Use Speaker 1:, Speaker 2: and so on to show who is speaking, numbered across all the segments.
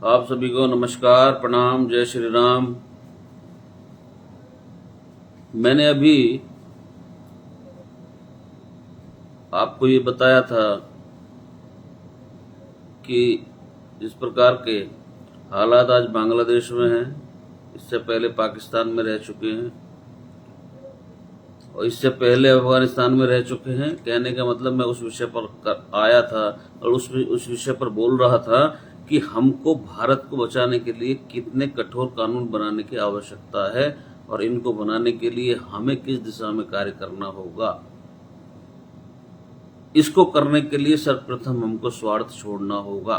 Speaker 1: आप सभी को नमस्कार, प्रणाम, जय श्री राम। मैंने अभी आपको ये बताया था कि जिस प्रकार के हालात आज बांग्लादेश में हैं, इससे पहले पाकिस्तान में रह चुके हैं और इससे पहले अफगानिस्तान में रह चुके हैं। कहने का मतलब मैं उस विषय पर आया था और उस विषय पर बोल रहा था कि हमको भारत को बचाने के लिए कितने कठोर कानून बनाने की आवश्यकता है और इनको बनाने के लिए हमें किस दिशा में कार्य करना होगा। इसको करने के लिए सर्वप्रथम हमको स्वार्थ छोड़ना होगा,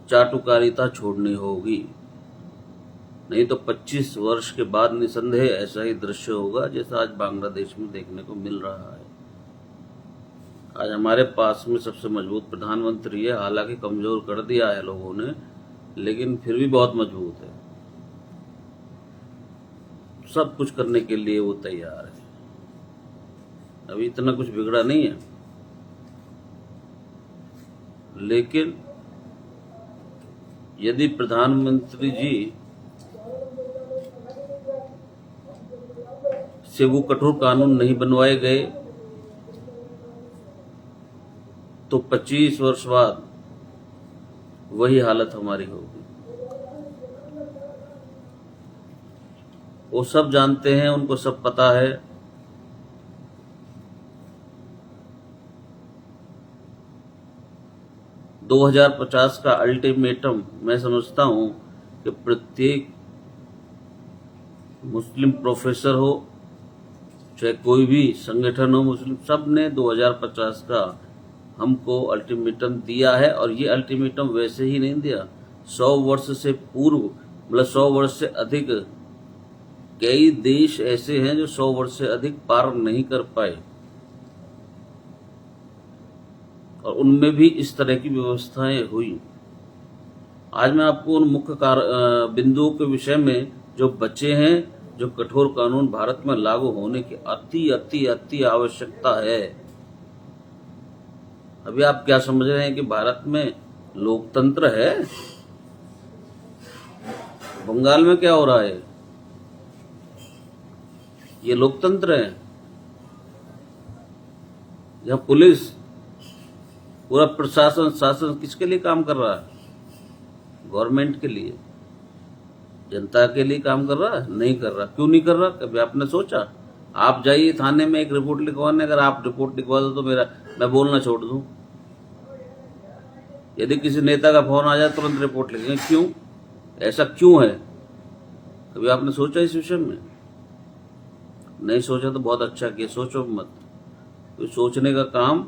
Speaker 1: चाटुकारिता छोड़नी होगी, नहीं तो 25 वर्ष के बाद निसंदेह ऐसा ही दृश्य होगा जैसा आज बांग्लादेश में देखने को मिल रहा है। आज हमारे पास में सबसे मजबूत प्रधानमंत्री है, हालांकि कमजोर कर दिया है लोगों ने, लेकिन फिर भी बहुत मजबूत है। सब कुछ करने के लिए वो तैयार है। अभी इतना कुछ बिगड़ा नहीं है, लेकिन यदि प्रधानमंत्री जी से वो कठोर कानून नहीं बनवाए गए तो 25 वर्ष बाद वही हालत हमारी होगी। वो सब जानते हैं, उनको सब पता है। दो 2050 का अल्टीमेटम मैं समझता हूं कि प्रत्येक मुस्लिम प्रोफेसर हो, चाहे कोई भी संगठन हो मुस्लिम, सब ने 2050 का हमको अल्टीमेटम दिया है। और ये अल्टीमेटम वैसे ही नहीं दिया, 100 वर्ष से पूर्व, मतलब 100 वर्ष से अधिक। कई देश ऐसे हैं जो 100 वर्ष से अधिक पार नहीं कर पाए और उनमें भी इस तरह की व्यवस्थाएं हुई। आज मैं आपको उन मुख्य बिंदुओं के विषय में जो बचे हैं, जो कठोर कानून भारत में लागू होने की अति अति अति आवश्यकता है। अभी आप क्या समझ रहे हैं कि भारत में लोकतंत्र है? बंगाल में क्या हो रहा है? ये लोकतंत्र है जहां पुलिस, पूरा प्रशासन, शासन किसके लिए काम कर रहा है? गवर्नमेंट के लिए, जनता के लिए काम कर रहा है? नहीं कर रहा। क्यों नहीं कर रहा? कभी आपने सोचा? आप जाइए थाने में एक रिपोर्ट लिखवाने, अगर आप रिपोर्ट लिखवा दो तो मैं बोलना छोड़ दूं। यदि किसी नेता का फोन आ जाए तुरंत रिपोर्ट लिखेंगे। क्यों? ऐसा क्यों है? कभी आपने सोचा इस विषय में? नहीं सोचा तो बहुत अच्छा किया, सोचो मत। तो सोचने का काम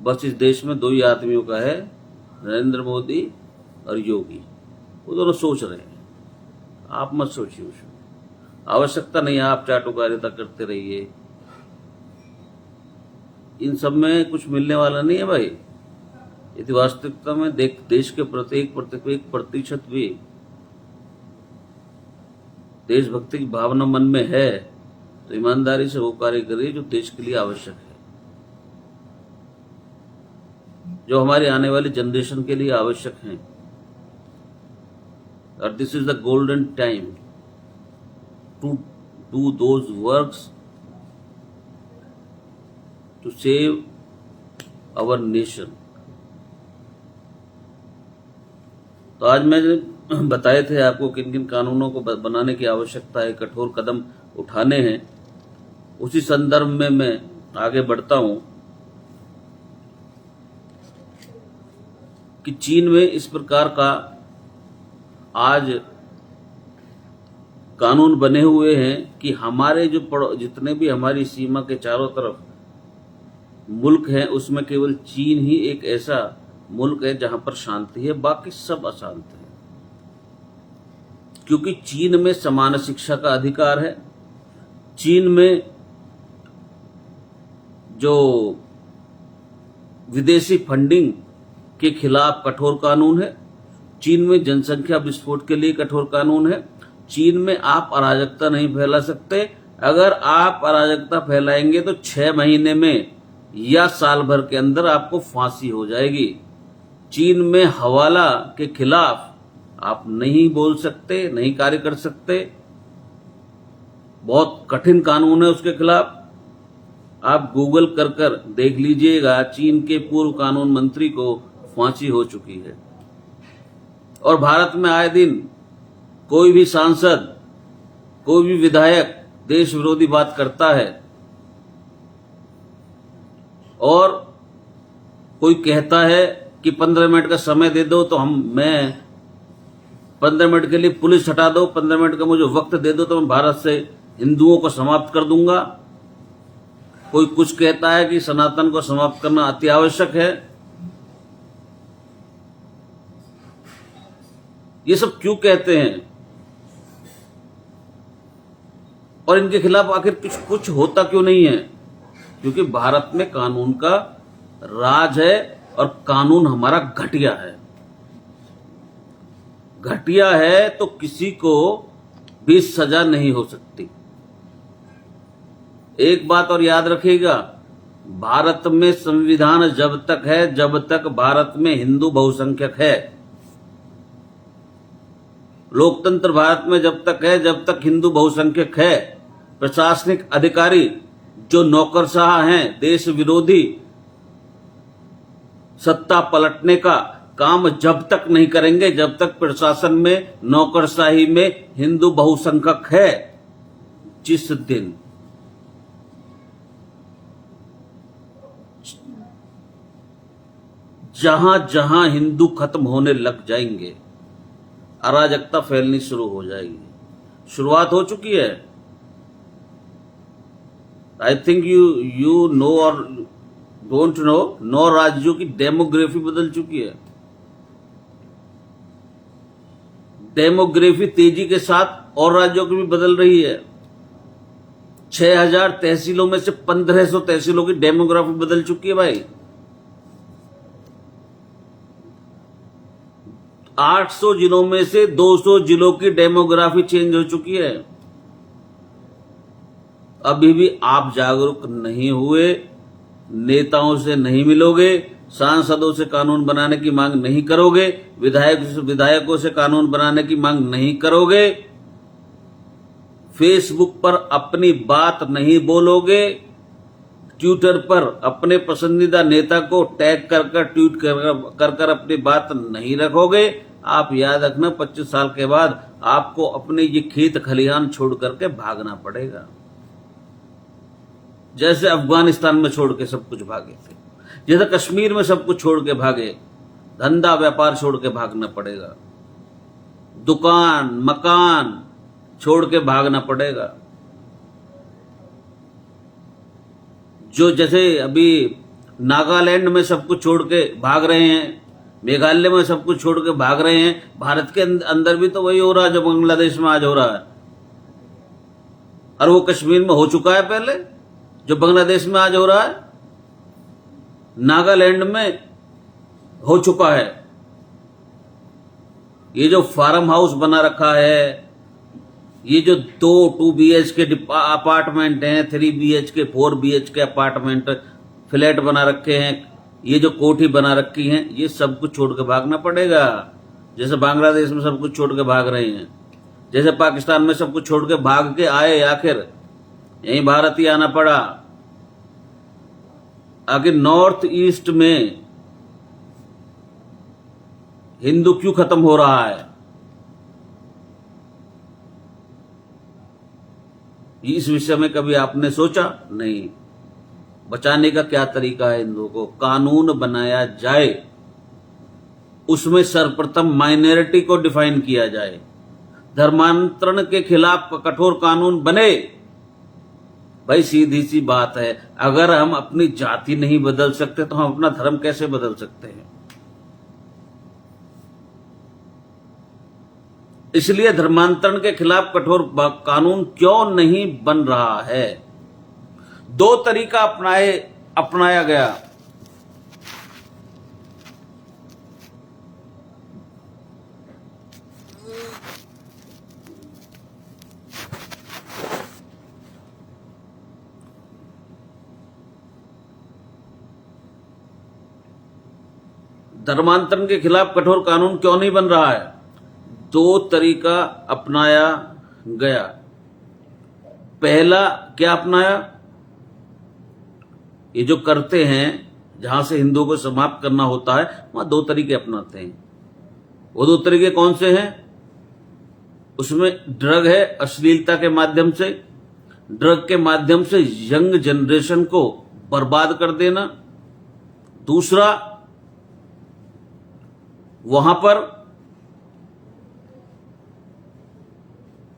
Speaker 1: बस इस देश में दो ही आदमियों का है, नरेंद्र मोदी और योगी। वो दोनों सोच रहे हैं, आप मत सोचिए उसमें। आवश्यकता नहीं है, आप चाटुकारिता करते रहिए। इन सब में कुछ मिलने वाला नहीं है भाई। यदि वास्तविकता में देश के प्रत्येक 1% भी देशभक्ति की भावना मन में है तो ईमानदारी से वो कार्य करिए जो देश के लिए आवश्यक है, जो हमारी आने वाली जनरेशन के लिए आवश्यक है। और this is the golden time to do those works to save our nation. तो आज मैं बताए थे आपको किन किन कानूनों को बनाने की आवश्यकता है, कठोर कदम उठाने हैं। उसी संदर्भ में मैं आगे बढ़ता हूं कि चीन में इस प्रकार का आज कानून बने हुए हैं कि हमारे जो जितने भी हमारी सीमा के चारों तरफ मुल्क हैं, उसमें केवल चीन ही एक ऐसा मुल्क है जहां पर शांति है, बाकी सब अशांत है। क्योंकि चीन में समान शिक्षा का अधिकार है, चीन में जो विदेशी फंडिंग के खिलाफ कठोर कानून है, चीन में जनसंख्या विस्फोट के लिए कठोर कानून है, चीन में आप अराजकता नहीं फैला सकते। अगर आप अराजकता फैलाएंगे तो 6 महीने में या साल भर के अंदर आपको फांसी हो जाएगी। चीन में हवाला के खिलाफ आप नहीं बोल सकते, नहीं कार्य कर सकते। बहुत कठिन कानून है उसके खिलाफ। आप गूगल कर देख लीजिएगा, चीन के पूर्व कानून मंत्री को फांसी हो चुकी है। और भारत में आए दिन कोई भी सांसद, कोई भी विधायक देश विरोधी बात करता है और कोई कहता है कि 15 मिनट का समय दे दो तो मैं 15 मिनट के लिए पुलिस हटा दो, 15 मिनट का मुझे वक्त दे दो तो मैं भारत से हिंदुओं को समाप्त कर दूंगा। कोई कुछ कहता है कि सनातन को समाप्त करना अति आवश्यक है। ये सब क्यों कहते हैं और इनके खिलाफ आखिर कुछ होता क्यों नहीं है? क्योंकि भारत में कानून का राज है और कानून हमारा घटिया है। घटिया है तो किसी को भी सजा नहीं हो सकती। एक बात और याद रखिएगा, भारत में संविधान जब तक है जब तक भारत में हिंदू बहुसंख्यक है। लोकतंत्र भारत में जब तक है जब तक हिंदू बहुसंख्यक है। प्रशासनिक अधिकारी जो नौकरशाह हैं, देश विरोधी सत्ता पलटने का काम जब तक नहीं करेंगे जब तक प्रशासन में, नौकरशाही में हिंदू बहुसंख्यक है। जिस दिन जहां जहां हिंदू खत्म होने लग जाएंगे, अराजकता फैलनी शुरू हो जाएगी। शुरुआत हो चुकी है। आई थिंक यू नो और डोंट नो, 9 राज्यों की डेमोग्राफी बदल चुकी है। डेमोग्राफी तेजी के साथ और राज्यों की भी बदल रही है। 6000 तहसीलों में से 1500 तहसीलों की डेमोग्राफी बदल चुकी है भाई। 800 जिलों में से 200 जिलों की डेमोग्राफी चेंज हो चुकी है। अभी भी आप जागरूक नहीं हुए, नेताओं से नहीं मिलोगे, सांसदों से कानून बनाने की मांग नहीं करोगे, विधायकों से कानून बनाने की मांग नहीं करोगे, फेसबुक पर अपनी बात नहीं बोलोगे, ट्विटर पर अपने पसंदीदा नेता को टैग कर ट्वीट कर अपनी बात नहीं रखोगे, आप याद रखना 25 साल के बाद आपको अपने ये खेत खलिहान छोड़ करके भागना पड़ेगा। जैसे अफगानिस्तान में छोड़ के सब कुछ भागे थे, जैसे कश्मीर में सब कुछ छोड़ के भागे, धंधा व्यापार छोड़ के भागना पड़ेगा, दुकान मकान छोड़ के भागना पड़ेगा। जो जैसे अभी नागालैंड में सब कुछ छोड़ के भाग रहे हैं, मेघालय में सब कुछ छोड़ के भाग रहे हैं, भारत के अंदर भी तो वही हो रहा है जो बांग्लादेश में आज हो रहा है। और वो कश्मीर में हो चुका है पहले, जो बांग्लादेश में आज हो रहा है नागालैंड में हो चुका है। ये जो फार्म हाउस बना रखा है, ये जो 2 BHK अपार्टमेंट हैं, 3 BHK 4 BHK अपार्टमेंट फ्लैट बना रखे हैं, ये जो कोठी बना रखी हैं, ये सब कुछ छोड़ के भागना पड़ेगा। जैसे बांग्लादेश में सब कुछ छोड़ के भाग रहे हैं, जैसे पाकिस्तान में सब कुछ छोड़ के भाग के आए, आखिर यहीं भारत ही आना पड़ा। आखिर नॉर्थ ईस्ट में हिंदू क्यों खत्म हो रहा है? इस विषय में कभी आपने सोचा? नहीं। बचाने का क्या तरीका है हिंदुओं को? कानून बनाया जाए, उसमें सर्वप्रथम माइनॉरिटी को डिफाइन किया जाए, धर्मांतरण के खिलाफ कठोर कानून बने। भाई सीधी सी बात है, अगर हम अपनी जाति नहीं बदल सकते तो हम अपना धर्म कैसे बदल सकते हैं? इसलिए धर्मांतरण के खिलाफ कठोर कानून क्यों नहीं बन रहा है? 2 तरीका अपनाया गया। धर्मांतरण के खिलाफ कठोर कानून क्यों नहीं बन रहा है? दो तरीका अपनाया गया। पहला क्या अपनाया? ये जो करते हैं, जहां से हिंदुओं को समाप्त करना होता है, वहां दो तरीके अपनाते हैं। वो दो तरीके कौन से हैं? उसमें ड्रग है, अश्लीलता के माध्यम से, ड्रग के माध्यम से यंग जनरेशन को बर्बाद कर देना। दूसरा, वहां पर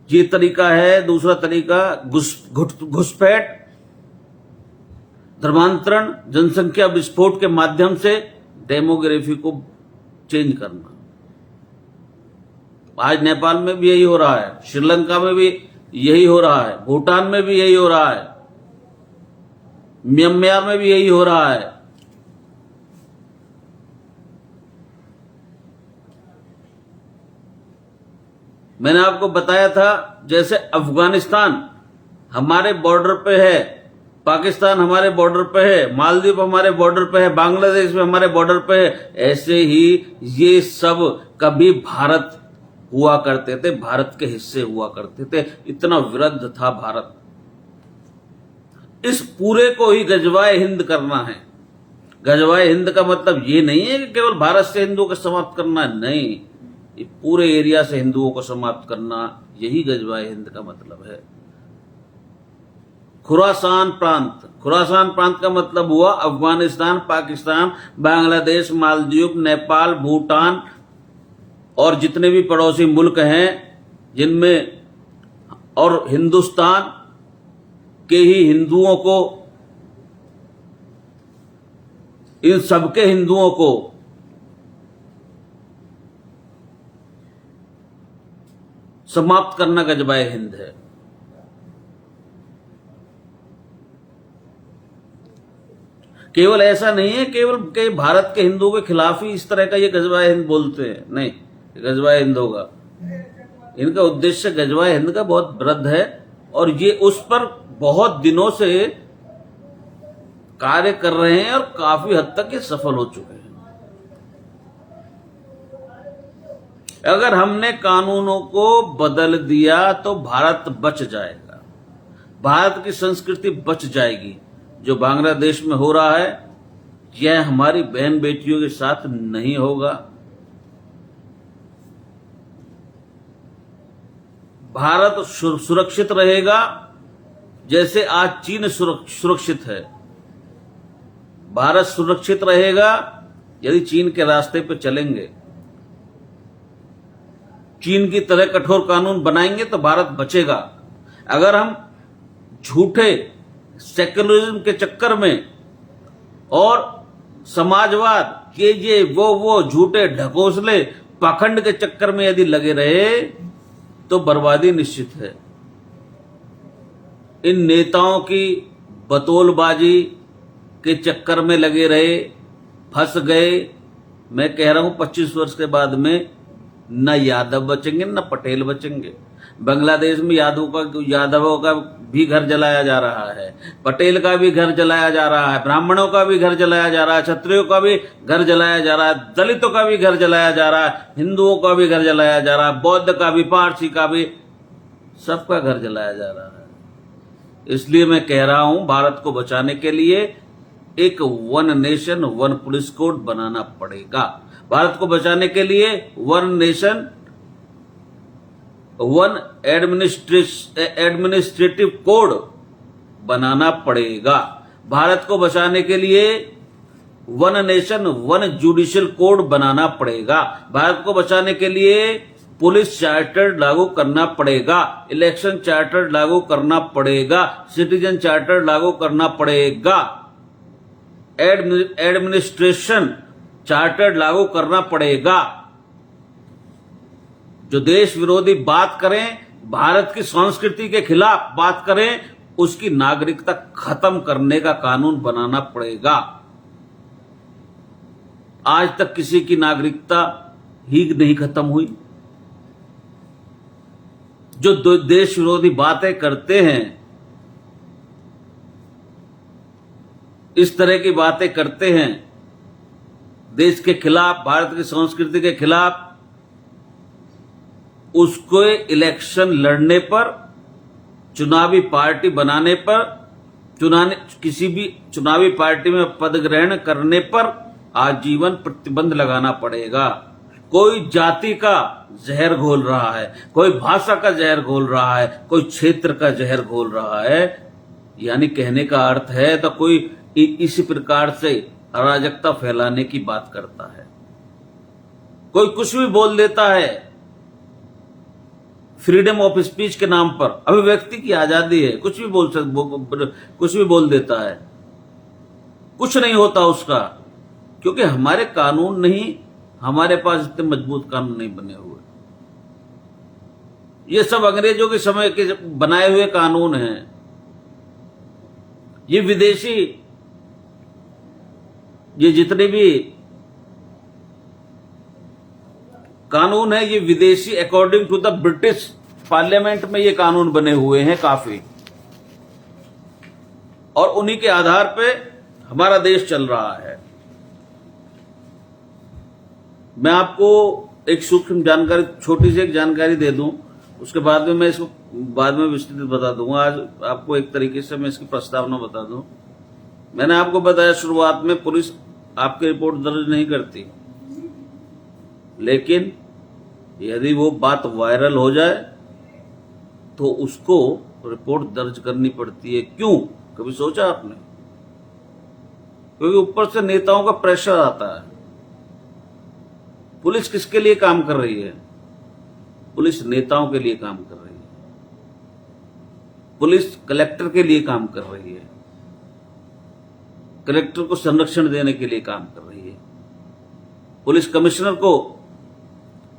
Speaker 1: ये तरीका है, दूसरा तरीका घुसपैठ, धर्मांतरण, जनसंख्या विस्फोट के माध्यम से डेमोग्राफी को चेंज करना। आज नेपाल में भी यही हो रहा है, श्रीलंका में भी यही हो रहा है, भूटान में भी यही हो रहा है, म्यांमार में भी यही हो रहा है। मैंने आपको बताया था, जैसे अफगानिस्तान हमारे बॉर्डर पे है, पाकिस्तान हमारे बॉर्डर पे है, मालदीव हमारे बॉर्डर पे है, बांग्लादेश में हमारे बॉर्डर पे है, ऐसे ही ये सब कभी भारत हुआ करते थे, भारत के हिस्से हुआ करते थे। इतना विरुद्ध था भारत। इस पूरे को ही गजवाए हिंद करना है। गजवाए हिंद का मतलब ये नहीं है कि केवल भारत से हिंदुओं को समाप्त करना, नहीं, ये पूरे एरिया से हिंदुओं को समाप्त करना, यही गजवाए हिंद का मतलब है। खुरासान प्रांत, खुरासान प्रांत का मतलब हुआ अफगानिस्तान, पाकिस्तान, बांग्लादेश, मालदीव, नेपाल, भूटान और जितने भी पड़ोसी मुल्क हैं जिनमें, और हिंदुस्तान के ही हिंदुओं को, इन सबके हिंदुओं को समाप्त करना गजवाए हिंद है। केवल ऐसा नहीं है केवल के भारत के हिंदुओं के खिलाफ ही इस तरह का ये गजवाए हिंद बोलते हैं, नहीं, गजवाए हिंद होगा। इनका उद्देश्य गजवाए हिंद का बहुत वृहद है और ये उस पर बहुत दिनों से कार्य कर रहे हैं और काफी हद तक ये सफल हो चुके हैं। अगर हमने कानूनों को बदल दिया तो भारत बच जाएगा, भारत की संस्कृति बच जाएगी। जो बांग्लादेश में हो रहा है यह हमारी बहन बेटियों के साथ नहीं होगा। भारत सुरक्षित रहेगा जैसे आज चीन सुरक्षित है। भारत सुरक्षित रहेगा यदि चीन के रास्ते पे चलेंगे। चीन की तरह कठोर कानून बनाएंगे तो भारत बचेगा। अगर हम झूठे सेक्युलरिज्म के चक्कर में और समाजवाद ये वो झूठे ढकोसले पाखंड के चक्कर में यदि लगे रहे तो बर्बादी निश्चित है। इन नेताओं की बतौलबाजी के चक्कर में लगे रहे, फंस गए। मैं कह रहा हूं 25 वर्ष के बाद में न यादव बचेंगे न पटेल बचेंगे। बांग्लादेश में यादवों का भी घर जलाया जा रहा है, पटेल का भी घर जलाया जा रहा है, ब्राह्मणों का भी घर जलाया जा रहा है, क्षत्रियों का भी घर जलाया जा रहा है, दलितों का भी घर जलाया जा रहा है, हिंदुओं का भी घर जलाया जा रहा है, बौद्ध का भी, पारसी का भी, सबका घर जलाया जा रहा है। इसलिए मैं कह रहा हूं भारत को बचाने के लिए एक one nation one police code बनाना पड़ेगा। भारत को बचाने के लिए one nation one administrative code बनाना पड़ेगा। भारत को बचाने के लिए one nation one judicial code बनाना पड़ेगा। भारत को बचाने के लिए पुलिस चार्टर लागू करना पड़ेगा, इलेक्शन चार्टर लागू करना पड़ेगा, सिटीजन चार्टर लागू करना पड़ेगा, एडमिनिस्ट्रेशन चार्टर लागू करना पड़ेगा। जो देश विरोधी बात करें, भारत की संस्कृति के खिलाफ बात करें, उसकी नागरिकता खत्म करने का कानून बनाना पड़ेगा। आज तक किसी की नागरिकता ही नहीं खत्म हुई। जो देश विरोधी बातें करते हैं, इस तरह की बातें करते हैं, देश के खिलाफ, भारत की संस्कृति के खिलाफ, उसको इलेक्शन लड़ने पर, चुनावी पार्टी बनाने पर, किसी भी चुनावी पार्टी में पद ग्रहण करने पर आजीवन प्रतिबंध लगाना पड़ेगा। कोई जाति का जहर घोल रहा है, कोई भाषा का जहर घोल रहा है, कोई क्षेत्र का जहर घोल रहा है, यानी कहने का अर्थ है तो कोई इसी प्रकार से अराजकता फैलाने की बात करता है। कोई कुछ भी बोल देता है फ्रीडम ऑफ स्पीच के नाम पर, अभिव्यक्ति की आजादी है, कुछ भी कुछ भी बोल देता है, कुछ नहीं होता उसका, क्योंकि हमारे कानून नहीं, हमारे पास इतने मजबूत कानून नहीं बने हुए। ये सब अंग्रेजों के समय के बनाए हुए कानून हैं। ये विदेशी, ये जितने भी कानून है, ये विदेशी according to the British parliament में ये कानून बने हुए हैं काफी, और उन्हीं के आधार पे हमारा देश चल रहा है। मैं आपको एक सूक्ष्म जानकारी, छोटी सी एक जानकारी दे दूं, उसके बाद में मैं इसको बाद में विस्तृत बता दूंगा। आज आपको एक तरीके से मैं इसकी प्रस्तावना बता दूं। मैंने आपको बताया शुरुआत में, पुलिस आपकी रिपोर्ट दर्ज नहीं करती, लेकिन यदि वो बात वायरल हो जाए तो उसको रिपोर्ट दर्ज करनी पड़ती है। क्यों? कभी सोचा आपने? क्योंकि ऊपर से नेताओं का प्रेशर आता है। पुलिस किसके लिए काम कर रही है? पुलिस नेताओं के लिए काम कर रही है। पुलिस कलेक्टर के लिए काम कर रही है, कलेक्टर को संरक्षण देने के लिए काम कर रही है, पुलिस कमिश्नर को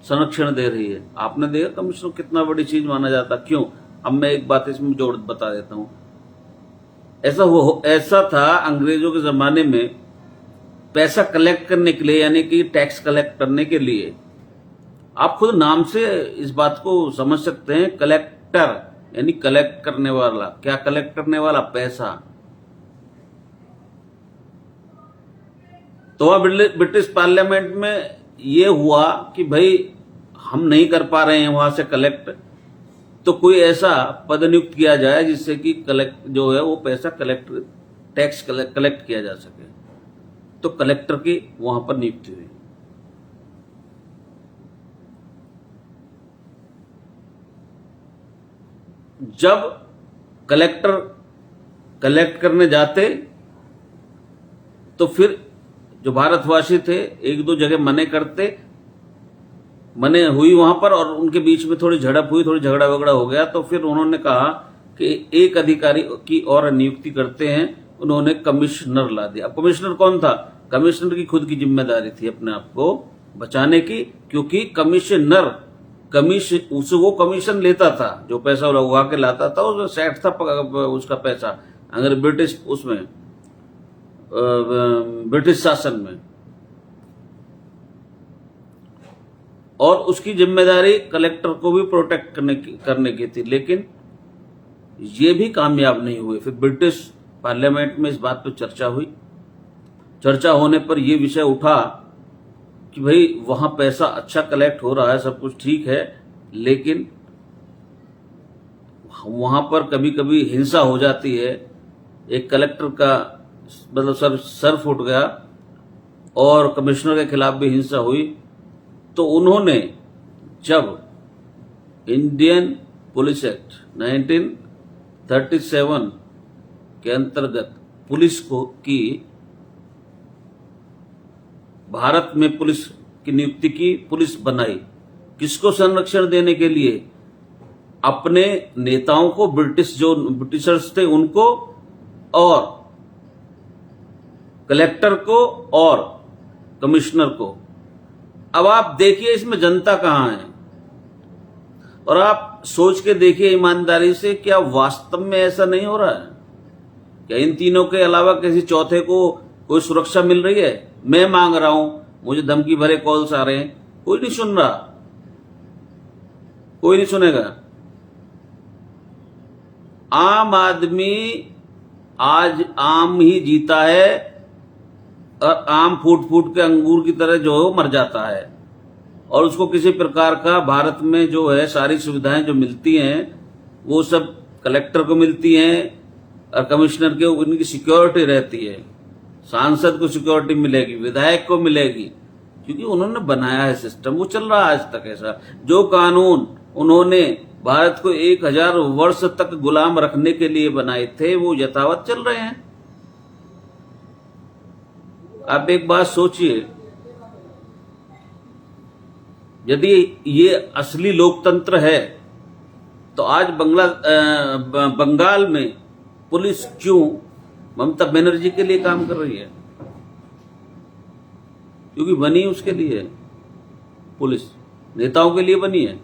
Speaker 1: संरक्षण दे रही है। आपने देखा कमिश्नर कितना बड़ी चीज माना जाता? क्यों? अब मैं एक बात इसमें जोड़ बता देता हूं। ऐसा था अंग्रेजों के जमाने में, पैसा कलेक्ट करने के लिए, यानी कि टैक्स कलेक्ट करने के लिए, आप खुद नाम से इस बात को समझ सकते हैं, कलेक्टर यानी कलेक्ट करने वाला। क्या कलेक्ट करने वाला? पैसा। तो वह ब्रिटिश पार्लियामेंट में ये हुआ कि भाई हम नहीं कर पा रहे हैं वहां से कलेक्ट, तो कोई ऐसा पद नियुक्त किया जाए जिससे कि कलेक्ट जो है वो पैसा टैक्स कलेक्ट किया जा सके। तो कलेक्टर की वहां पर नियुक्ति हुई। जब कलेक्टर कलेक्ट करने जाते तो फिर जो भारतवासी थे एक दो जगह मने हुई वहां पर, और उनके बीच में थोड़ी झड़प हुई, थोड़ी झगड़ा वगड़ा हो गया। तो फिर उन्होंने कहा कि एक अधिकारी की और नियुक्ति करते हैं। उन्होंने कमिश्नर ला दिया। अब कमिश्नर कौन था? कमिश्नर की खुद की जिम्मेदारी थी अपने आप को बचाने की, क्योंकि उससे वो कमीशन लेता था, जो पैसा उगा के लाता था उसमें सेट था उसका पैसा, अगर ब्रिटिश शासन में। और उसकी जिम्मेदारी कलेक्टर को भी प्रोटेक्ट करने की थी, लेकिन ये भी कामयाब नहीं हुए। फिर ब्रिटिश पार्लियामेंट में इस बात पर चर्चा हुई। चर्चा होने पर यह विषय उठा कि भाई वहां पैसा अच्छा कलेक्ट हो रहा है, सब कुछ ठीक है, लेकिन वहां पर कभी कभी हिंसा हो जाती है। एक कलेक्टर का मतलब सर फूट गया और कमिश्नर के खिलाफ भी हिंसा हुई। तो उन्होंने जब इंडियन पुलिस एक्ट 1937 के अंतर्गत पुलिस की भारत में पुलिस की नियुक्ति की, पुलिस बनाई, किसको संरक्षण देने के लिए? अपने नेताओं को, ब्रिटिशर्स थे उनको, और कलेक्टर को और कमिश्नर को। अब आप देखिए इसमें जनता कहां है, और आप सोच के देखिए ईमानदारी से, क्या वास्तव में ऐसा नहीं हो रहा है? क्या इन तीनों के अलावा किसी चौथे को कोई सुरक्षा मिल रही है? मैं मांग रहा हूं, मुझे धमकी भरे कॉल्स आ रहे हैं, कोई नहीं सुन रहा, कोई नहीं सुनेगा। आम आदमी आज आम ही जीता है, और आम फूट फूट के अंगूर की तरह जो है वो मर जाता है, और उसको किसी प्रकार का भारत में जो है सारी सुविधाएं जो मिलती हैं वो सब कलेक्टर को मिलती हैं और कमिश्नर के उनकी सिक्योरिटी रहती है, सांसद को सिक्योरिटी मिलेगी, विधायक को मिलेगी, क्योंकि उन्होंने बनाया है सिस्टम, वो चल रहा है आज तक ऐसा। जो कानून उन्होंने भारत को 1000 वर्ष तक गुलाम रखने के लिए बनाए थे वो यथावत चल रहे हैं। आप एक बात सोचिए, यदि ये असली लोकतंत्र है तो आज बंगाल में पुलिस क्यों ममता बनर्जी के लिए काम कर रही है? क्योंकि बनी उसके लिए है, पुलिस नेताओं के लिए बनी है।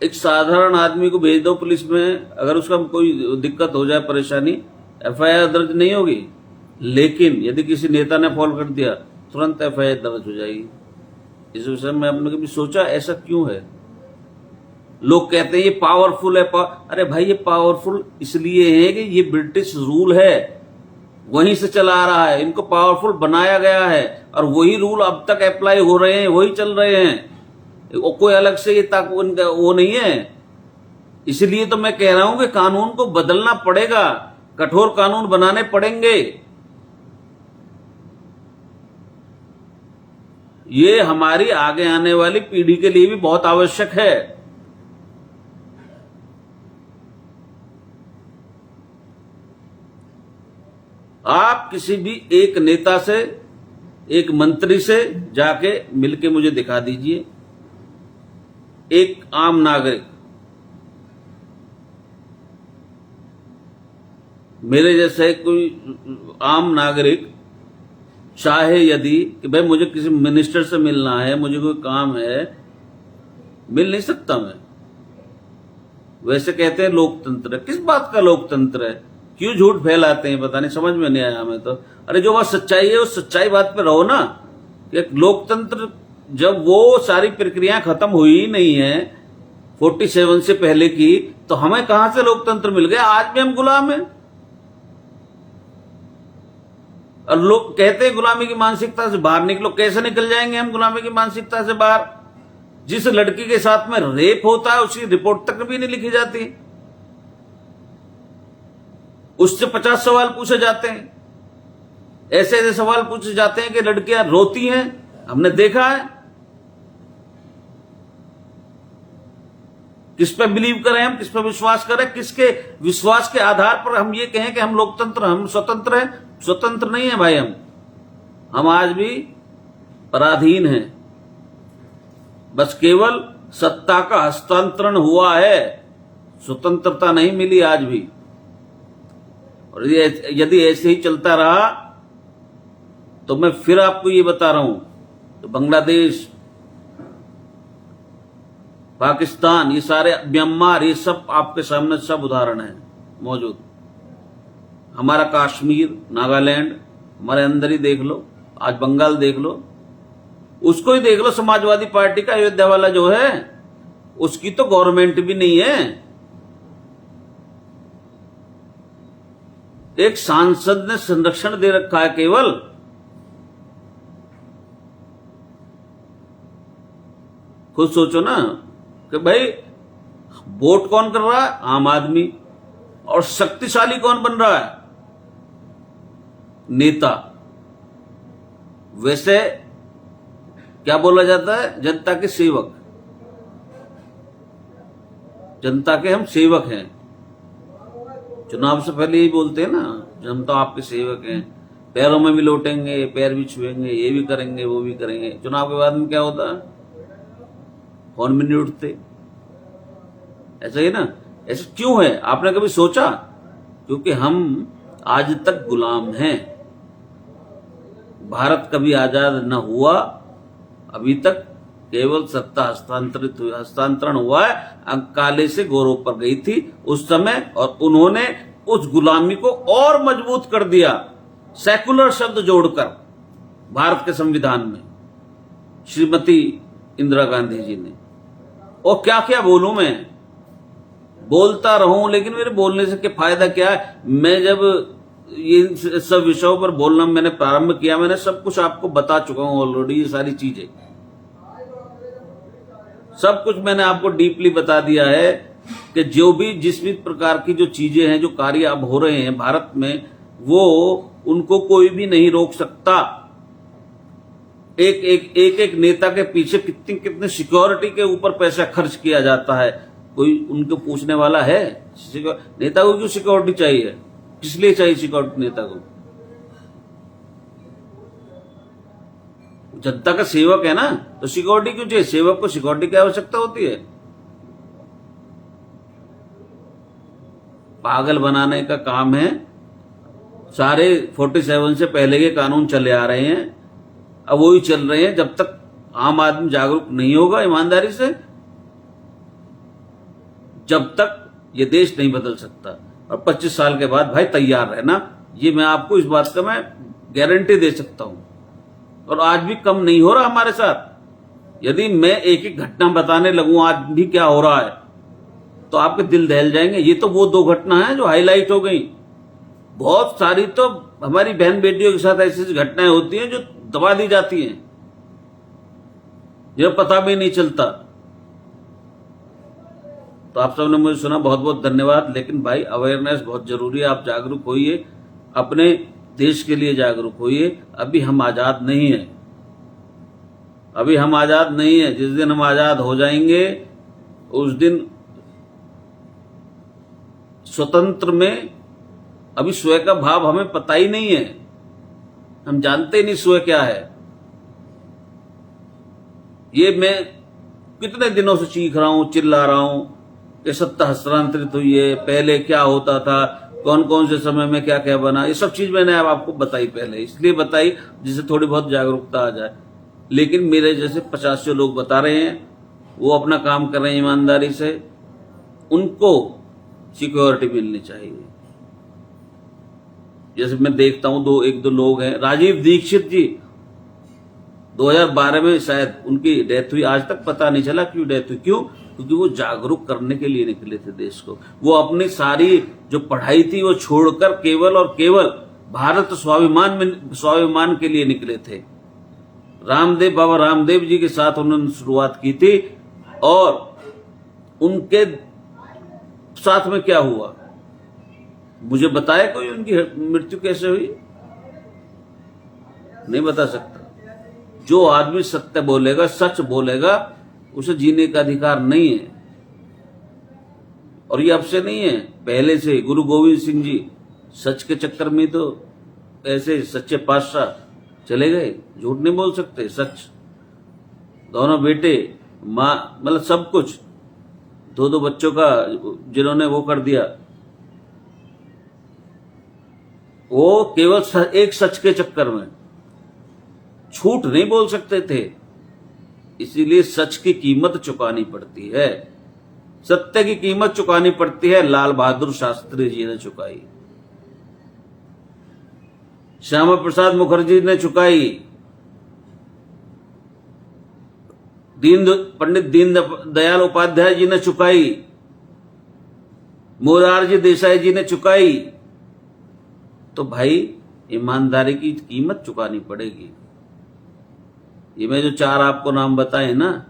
Speaker 1: एक साधारण आदमी को भेज दो पुलिस में, अगर उसका कोई दिक्कत हो जाए, परेशानी, एफआईआर दर्ज नहीं होगी, लेकिन यदि किसी नेता ने फॉलो कर दिया तुरंत एफआईआर दर्ज हो जाएगी। इस विषय में आपने कभी सोचा ऐसा क्यों है? लोग कहते हैं ये पावरफुल है, अरे भाई ये पावरफुल इसलिए है कि ये ब्रिटिश रूल है, वहीं से चला आ रहा है, इनको पावरफुल बनाया गया है और वही रूल अब तक अप्लाई हो रहे हैं, वही चल रहे हैं, कोई अलग से ये तक वो नहीं है। इसलिए तो मैं कह रहा हूं कि कानून को बदलना पड़ेगा, कठोर कानून बनाने पड़ेंगे। ये हमारी आगे आने वाली पीढ़ी के लिए भी बहुत आवश्यक है। आप किसी भी एक नेता से, एक मंत्री से जाके मिलके मुझे दिखा दीजिए, एक आम नागरिक, मेरे जैसे कोई आम नागरिक चाहे यदि कि भाई मुझे किसी मिनिस्टर से मिलना है, मुझे कोई काम है, मिल नहीं सकता मैं। वैसे कहते हैं लोकतंत्र, किस बात का लोकतंत्र है? क्यों झूठ फैलाते हैं पता नहीं, समझ में नहीं आया हमें तो। अरे जो बात सच्चाई है उस सच्चाई बात पे रहो ना। कि लोकतंत्र जब वो सारी प्रक्रियाएं खत्म हुई ही नहीं है 47 से पहले की, तो हमें कहां से लोकतंत्र मिल गया? आज भी हम गुलाम हैं। और लोग कहते हैं गुलामी की मानसिकता से बाहर निकलो। कैसे निकल जाएंगे हम गुलामी की मानसिकता से बाहर? जिस लड़की के साथ में रेप होता है उसकी रिपोर्ट तक भी नहीं लिखी जाती, उससे 50 सवाल पूछे जाते हैं, ऐसे ऐसे सवाल पूछे जाते हैं कि लड़कियां रोती हैं, हमने देखा है। किस पे बिलीव करें हम, किस पे विश्वास करें? किसके विश्वास के आधार पर हम ये कहें कि हम लोकतंत्र, हम स्वतंत्र हैं? स्वतंत्र नहीं है भाई, हम आज भी पराधीन हैं। बस केवल सत्ता का हस्तांतरण हुआ है, स्वतंत्रता नहीं मिली आज भी। और यदि ऐसे ही चलता रहा तो मैं फिर आपको ये बता रहा हूं, तो बांग्लादेश, पाकिस्तान, ये सारे, म्यांमार, ये सब आपके सामने सब उदाहरण हैं मौजूद। हमारा कश्मीर, नागालैंड, हमारे अंदर ही देख लो, आज बंगाल देख लो, उसको ही देख लो। समाजवादी पार्टी का अयोध्या वाला जो है, उसकी तो गवर्नमेंट भी नहीं है, एक सांसद ने संरक्षण दे रखा है केवल। खुद सोचो ना कि भाई वोट कौन कर रहा है? आम आदमी। और शक्तिशाली कौन बन रहा है? नेता। वैसे क्या बोला जाता है? जनता के सेवक, जनता के हम सेवक हैं। चुनाव से पहले यही बोलते हैं ना, हम तो आपके सेवक हैं, पैरों में भी लौटेंगे, पैर भी छुएंगे, ये भी करेंगे, वो भी करेंगे। चुनाव के बाद में क्या होता है? फोन भी नहीं उठते। ऐसा ही ना? ऐसा क्यों है? आपने कभी सोचा? क्योंकि हम आज तक गुलाम हैं। भारत कभी आजाद न हुआ अभी तक, केवल सत्ता हस्तांतरण हुआ है। काले से गौरव पर गई थी उस समय, और उन्होंने उस गुलामी को और मजबूत कर दिया सेकुलर शब्द जोड़कर भारत के संविधान में, श्रीमती इंदिरा गांधी जी ने। और क्या क्या बोलूं मैं, बोलता रहूं, लेकिन मेरे बोलने से क्या फायदा क्या है? मैं जब ये सब विषयों पर बोलना मैंने प्रारंभ किया, मैंने सब कुछ आपको बता चुका हूं ऑलरेडी। ये सारी चीजें सब कुछ मैंने आपको डीपली बता दिया है कि जो भी जिस भी प्रकार की जो चीजें हैं, जो कार्य अब हो रहे हैं भारत में, वो उनको कोई भी नहीं रोक सकता। एक नेता के पीछे कितने सिक्योरिटी के ऊपर पैसा खर्च किया जाता है, कोई उनको पूछने वाला है? नेता को क्यों सिक्योरिटी चाहिए? किस लिए चाहिए सिक्योरिटी नेता को? जनता का सेवक है ना, तो सिक्योरिटी क्यों चाहिए? सेवक को सिक्योरिटी की आवश्यकता होती है? पागल बनाने का काम है। सारे 47 से पहले के कानून चले आ रहे हैं, अब वही चल रहे हैं। जब तक आम आदमी जागरूक नहीं होगा ईमानदारी से, जब तक ये देश नहीं बदल सकता। और 25 साल के बाद भाई तैयार रहना, ये मैं आपको इस बात का मैं गारंटी दे सकता हूं। और आज भी कम नहीं हो रहा हमारे साथ। यदि मैं एक एक घटना बताने लगूं आज भी क्या हो रहा है, तो आपके दिल दहल जाएंगे। ये तो वो 2 घटना है जो हाईलाइट हो गई। बहुत सारी तो हमारी बहन बेटियों के साथ ऐसी घटनाएं होती हैं जो दबा दी जाती हैं, जो पता भी नहीं चलता। तो आप सबने मुझे सुना, बहुत बहुत धन्यवाद। लेकिन भाई अवेयरनेस बहुत जरूरी है। आप जागरूक होइए, अपने देश के लिए जागरूक होइए। अभी हम आजाद नहीं है, अभी हम आजाद नहीं है। जिस दिन हम आजाद हो जाएंगे उस दिन स्वतंत्र में अभी स्वयं का भाव हमें पता ही नहीं है, हम जानते ही नहीं स्वयं क्या है। ये मैं कितने दिनों से चीख रहा हूं, चिल्ला रहा हूं कि सत्ता हस्तांतरित हुई है, पहले क्या होता था, कौन कौन से समय में क्या क्या बना। ये सब चीज मैंने अब आपको बताई पहले, इसलिए बताई जिससे थोड़ी बहुत जागरूकता आ जाए। लेकिन मेरे जैसे 50 लोग बता रहे हैं, वो अपना काम कर रहे हैं ईमानदारी से, उनको सिक्योरिटी मिलनी चाहिए। जैसे मैं देखता हूं एक दो लोग हैं, राजीव दीक्षित जी 2012 में शायद उनकी डेथ हुई, आज तक पता नहीं चला क्यों डेथ हुई। क्यों? क्योंकि वो जागरूक करने के लिए निकले थे देश को। वो अपनी सारी जो पढ़ाई थी वो छोड़कर केवल और केवल भारत स्वाभिमान के लिए निकले थे। बाबा रामदेव जी के साथ उन्होंने शुरुआत की थी। और उनके साथ में क्या हुआ मुझे बताए कोई? उनकी मृत्यु कैसे हुई? नहीं बता सकता। जो आदमी सत्य बोलेगा, सच बोलेगा, उसे जीने का अधिकार नहीं है। और ये अब से नहीं है, पहले से गुरु गोविंद सिंह जी सच के चक्कर में तो ऐसे सच्चे पातशाह चले गए। झूठ नहीं बोल सकते, सच। दोनों बेटे, मां, मतलब सब कुछ, 2 बच्चों का जिन्होंने वो कर दिया, वो केवल एक सच के चक्कर में। झूठ नहीं बोल सकते थे, इसीलिए सच की कीमत चुकानी पड़ती है, सत्य की कीमत चुकानी पड़ती है। लाल बहादुर शास्त्री जी ने चुकाई, श्यामा प्रसाद मुखर्जी ने चुकाई, पंडित दीनदयाल उपाध्याय जी ने चुकाई, मोरारजी देसाई जी ने चुकाई। तो भाई ईमानदारी की कीमत चुकानी पड़ेगी। ये मैं जो 4 आपको नाम बताए ना,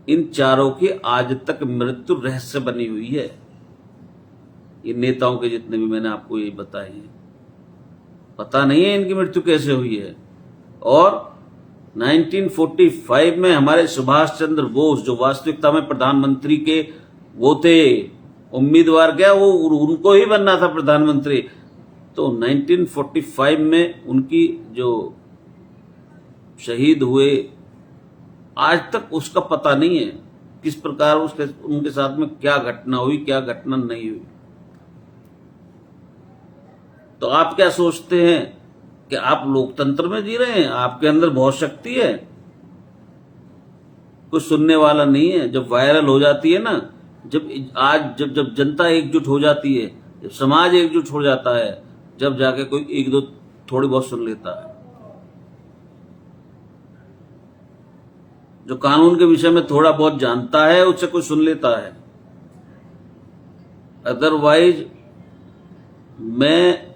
Speaker 1: इन चारों की आज तक मृत्यु रहस्य बनी हुई है। ये नेताओं के जितने भी मैंने आपको ये बताए हैं, पता नहीं है इनकी मृत्यु कैसे हुई है। और 1945 में हमारे सुभाष चंद्र बोस, जो वास्तविकता में प्रधानमंत्री के वो थे, उम्मीदवार क्या, वो उनको ही बनना था प्रधानमंत्री। तो 1945 में उनकी जो शहीद हुए, आज तक उसका पता नहीं है किस प्रकार उनके साथ में क्या घटना हुई, क्या घटना नहीं हुई। तो आप क्या सोचते हैं कि आप लोकतंत्र में जी रहे हैं? आपके अंदर बहुत शक्ति है, कुछ सुनने वाला नहीं है। जब वायरल हो जाती है ना, जब जनता एकजुट हो जाती है, जब समाज एकजुट हो जाता है, जब जाके कोई एक दो थोड़ी बहुत सुन लेता है। जो कानून के विषय में थोड़ा बहुत जानता है, उससे कोई सुन लेता है। अदरवाइज मैं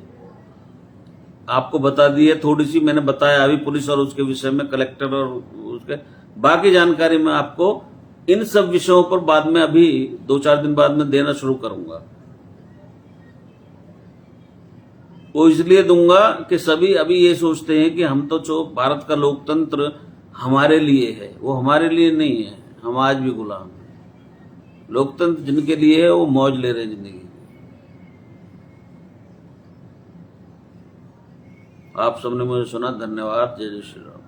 Speaker 1: आपको बता दी है, थोड़ी सी मैंने बताया अभी पुलिस और उसके विषय में, कलेक्टर और उसके बाकी जानकारी मैं आपको इन सब विषयों पर बाद में अभी 2-4 दिन बाद में देना शुरू करूंगा। वो इसलिए दूंगा कि सभी अभी ये सोचते हैं कि हम तो जो भारत का लोकतंत्र हमारे लिए है, वो हमारे लिए नहीं है, हम आज भी गुलाम हैं। लोकतंत्र जिनके लिए है वो मौज ले रहे हैं जिंदगी की। आप सबने मुझे सुना, धन्यवाद। जय जय श्री राम।